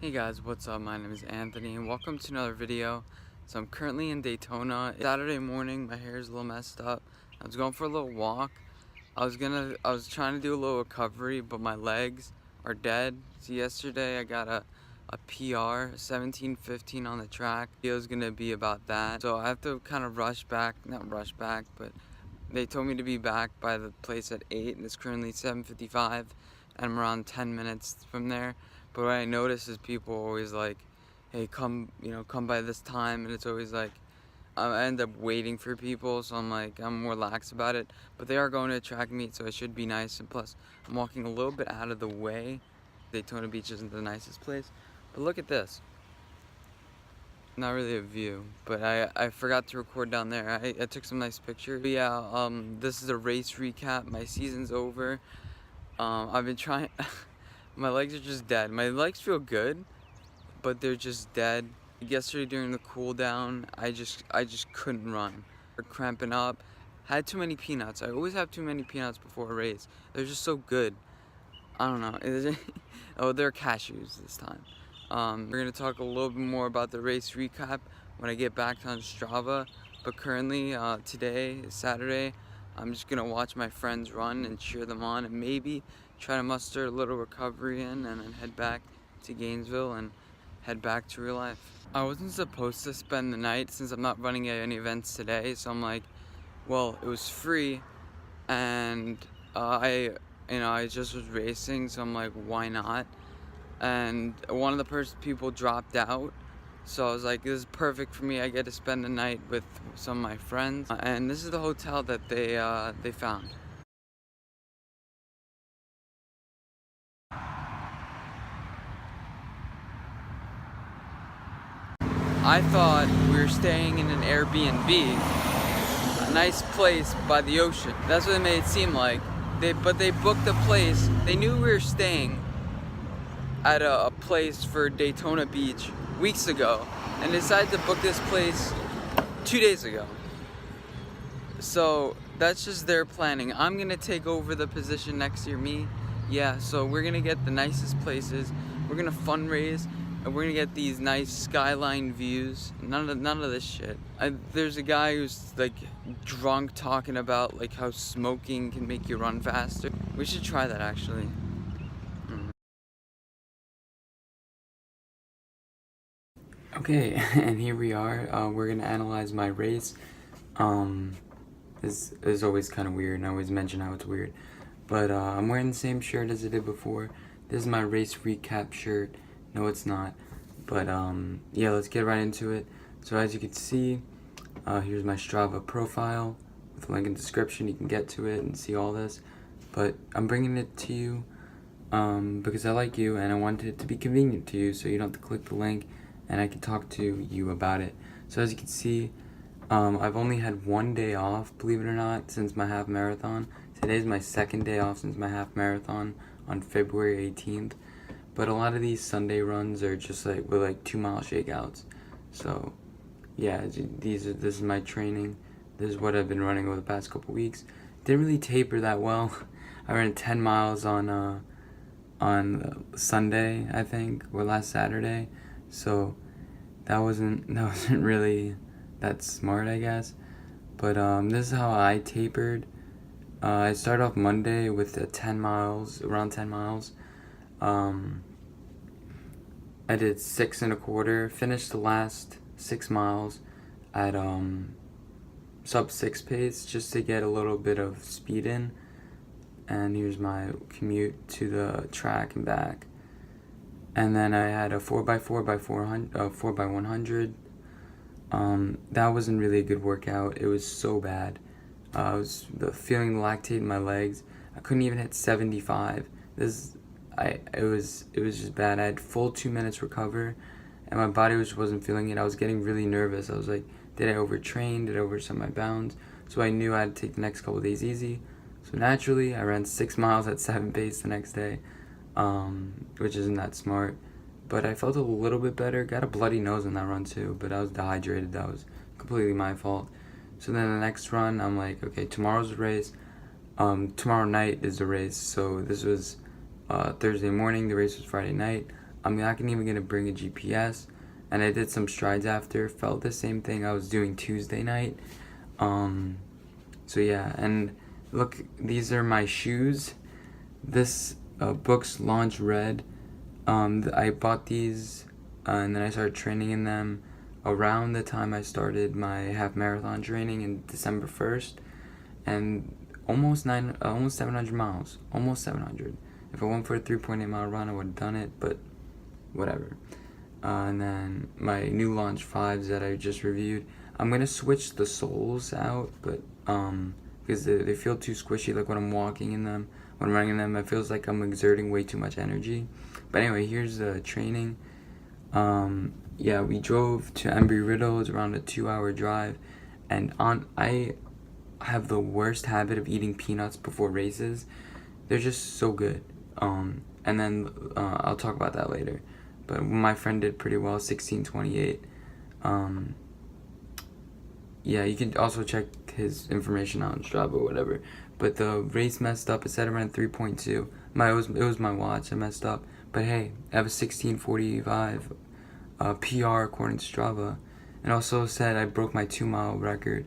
Hey guys, what's up? My name is Anthony and welcome to another video. So I'm currently in Daytona. It's Saturday morning, my hair is a little messed up. I was going for a little walk. I was trying to do a little recovery, but my legs are dead. So yesterday I got a PR, 17:15 on the track. The video is gonna be about that. So I have to kind of not rush back, but they told me to be back by the place at 8 and it's currently 7:55 and I'm around 10 minutes from there. But what I notice is people are always like, hey, come by this time, and it's always like, I end up waiting for people, so I'm more lax about it. But they are going to a track meet, so it should be nice, and plus, I'm walking a little bit out of the way. Daytona Beach isn't the nicest place, but look at this. Not really a view, but I forgot to record down there. I took some nice pictures. But yeah, this is a race recap. My season's over. I've been trying. My legs are just dead. My legs feel good, but they're just dead. Yesterday during the cool down, I just couldn't run. Cramping up. Had too many peanuts. I always have too many peanuts before a race. They're just so good. I don't know. Oh, they're cashews this time. We're gonna talk a little bit more about the race recap when I get back on Strava. But currently, today is Saturday. I'm just gonna watch my friends run and cheer them on, and maybe try to muster a little recovery in, and then head back to Gainesville and head back to real life. I wasn't supposed to spend the night since I'm not running any events today, so I'm like, well, it was free, and I just was racing, so I'm like, why not? And one of the people dropped out, so I was like, this is perfect for me. I get to spend the night with some of my friends, and this is the hotel that they found. I thought we were staying in an Airbnb, a nice place by the ocean. That's what it made it seem like. But they booked a place. They knew we were staying at a place for Daytona Beach weeks ago, and decided to book this place 2 days ago. So that's just their planning. I'm gonna take over the position next year, me. Yeah, so we're gonna get the nicest places. We're gonna fundraise, and we're gonna get these nice skyline views. None of this shit. There's a guy who's like drunk talking about like how smoking can make you run faster. We should try that actually. Okay, and here we are. We're gonna analyze my race. This is always kind of weird, and I always mention how it's weird. But I'm wearing the same shirt as I did before. This is my race recap shirt. No, it's not. But yeah, let's get right into it. So as you can see, here's my Strava profile with a link in the description. You can get to it and see all this. But I'm bringing it to you because I like you, and I wanted it to be convenient to you, so you don't have to click the link, and I can talk to you about it. So as you can see, I've only had one day off, believe it or not, since my half marathon. Today's my second day off since my half marathon on February 18th. But a lot of these Sunday runs are just like with like 2-mile shakeouts. So yeah, this is my training. This is what I've been running over the past couple weeks. Didn't really taper that well. I ran 10 miles on Sunday, I think, or last Saturday. So that wasn't really that smart, I guess. But this is how I tapered. I started off Monday with around 10 miles. I did 6.25, finished the last 6 miles at sub-6 pace just to get a little bit of speed in. And here's my commute to the track and back. And then I had a 4x100. That wasn't really a good workout. It was so bad. I was feeling the lactate in my legs. I couldn't even hit 75. It was just bad. I had full 2 minutes recover, and my body wasn't feeling it. I was getting really nervous. I was like, did I overtrain? Did I overset my bounds? So I knew I had to take the next couple of days easy. So naturally, I ran 6 miles at 7 pace the next day, which isn't that smart. But I felt a little bit better. Got a bloody nose on that run too, but I was dehydrated. That was completely my fault. So then the next run, I'm like, okay, tomorrow's the race. Tomorrow night is the race. So this was Thursday morning. The race was Friday night. I'm not even gonna bring a GPS. And I did some strides after. Felt the same thing I was doing Tuesday night. So yeah, and look, these are my shoes. This Books Launch Red. I bought these, and then I started training in them around the time I started my half marathon training in December 1st, and almost 700 miles, almost 700. If I went for a 3.8 mile run, I would have done it, but whatever. And then my new Launch 5s that I just reviewed. I'm gonna switch the soles out, but because they feel too squishy. Like when I'm walking in them, when I'm running in them, it feels like I'm exerting way too much energy. But anyway, here's the training. Yeah, we drove to Embry-Riddle. It's around a 2-hour drive, and I have the worst habit of eating peanuts before races. They're just so good. And then I'll talk about that later. But my friend did pretty well, 16:28. Yeah, you can also check his information out on Strava or whatever. But the race messed up. It said around 3.2. It was my watch. I messed up. But hey, I have a 16:45 PR according to Strava. And also said I broke my 2-mile record.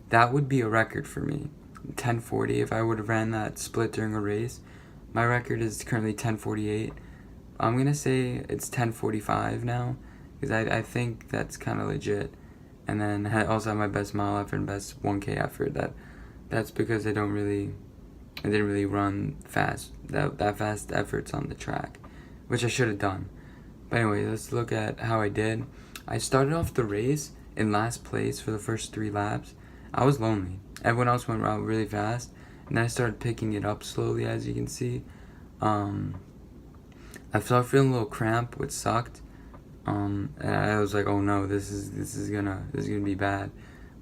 That would be a record for me. 10:40 if I would have ran that split during a race. My record is currently 10:48. I'm gonna say it's 10:45 now, because I think that's kind of legit. And then I also have my best mile effort and best 1K effort. That's because I didn't really run fast. That fast efforts on the track, which I should have done. But anyway, let's look at how I did. I started off the race in last place for the first 3 laps. I was lonely. Everyone else went around really fast, and then I started picking it up slowly, as you can see. I started feeling a little cramp, which sucked. And I was like, oh no, this is gonna be bad.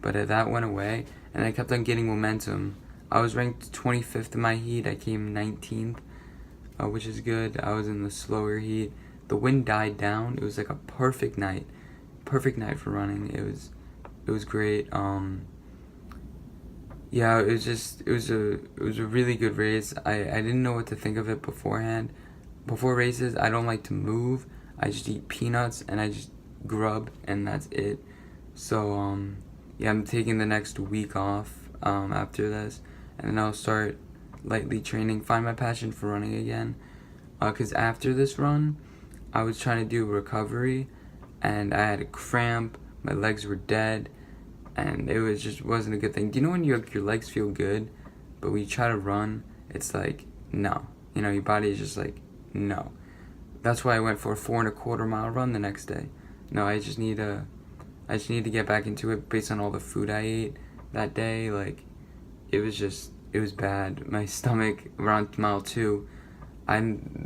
But that went away, and I kept on getting momentum. I was ranked 25th in my heat. I came 19th, which is good. I was in the slower heat. The wind died down. It was like a perfect night for running. It was great. Yeah, it was a really good race. I didn't know what to think of it beforehand. Before races, I don't like to move. I just eat peanuts and I just grub, and that's it. So yeah, I'm taking the next week off after this, and then I'll start lightly training, find my passion for running again. Cause after this run, I was trying to do recovery, and I had a cramp. My legs were dead, and it wasn't a good thing. Do you know when your legs feel good, but when you try to run, it's like no. Your body is just like no. That's why I went for a 4.25 mile run the next day. No, I just need to get back into it based on all the food I ate that day. Like, it was bad. My stomach around mile 2,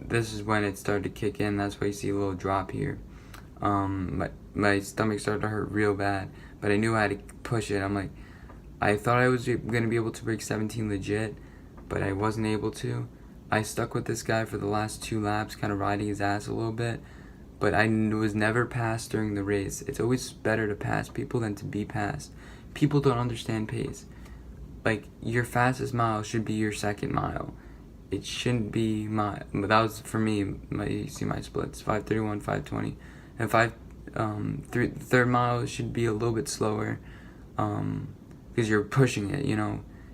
this is when it started to kick in. That's why you see a little drop here. My stomach started to hurt real bad, but I knew I had to push it. I thought I was gonna be able to break 17 legit, but I wasn't able to. I stuck with this guy for the last 2 laps, kind of riding his ass a little bit, but I was never passed during the race. It's always better to pass people than to be passed. People don't understand pace. Like, your fastest mile should be your second mile. It shouldn't be that was for me. You see my splits: 5:31, 5:20, and third mile should be a little bit slower, because you're pushing it.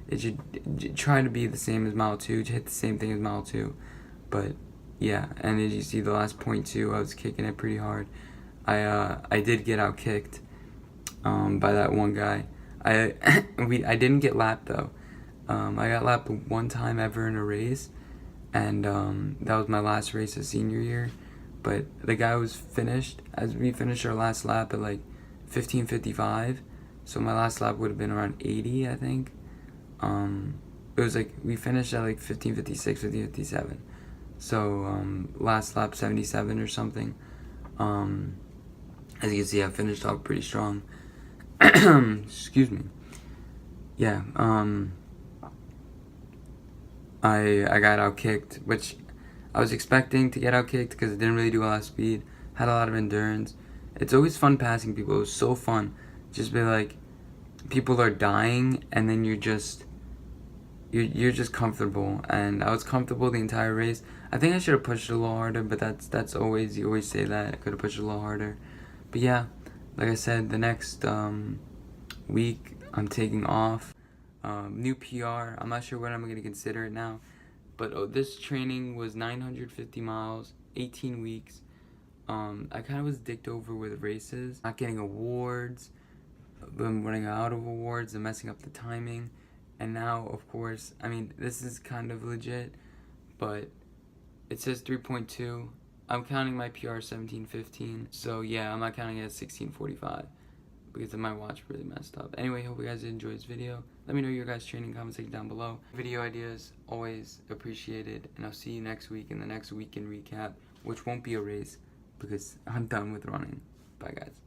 It should try to be the same as mile 2, to hit the same thing as mile 2. But yeah, and as you see, the last 0.2, I was kicking it pretty hard. I did get out kicked by that one guy. I didn't get lapped though. I got lapped 1 time ever in a race, and that was my last race of senior year. But the guy was finished as we finished our last lap at like 15:55. So my last lap would have been around 80, I think. It was like we finished at like 15:56, 15:57. So last lap 77 or something. As you can see, I finished off pretty strong. Excuse me. Yeah. I got out kicked, which I was expecting to get out kicked because I didn't really do a lot of speed. Had a lot of endurance. It's always fun passing people. It was so fun. Just be like, people are dying, and then you're you're just comfortable, and I was comfortable the entire race. I think I should have pushed it a little harder, but that's always, you always say that I could have pushed it a little harder. But yeah, like I said, the next week I'm taking off. New PR. I'm not sure what I'm gonna consider it now, but this training was 950 miles, 18 weeks. I kind of was dicked over with races, not getting awards, been running out of awards and messing up the timing. And now, of course, I mean, this is kind of legit, but it says 3.2. I'm counting my PR 17:15. So yeah, I'm not counting it as 16:45 because my watch really messed up. Anyway, hope you guys enjoyed this video. Let me know your guys' training comment section down below. Video ideas, always appreciated. And I'll see you next week in the next weekend recap, which won't be a race because I'm done with running. Bye, guys.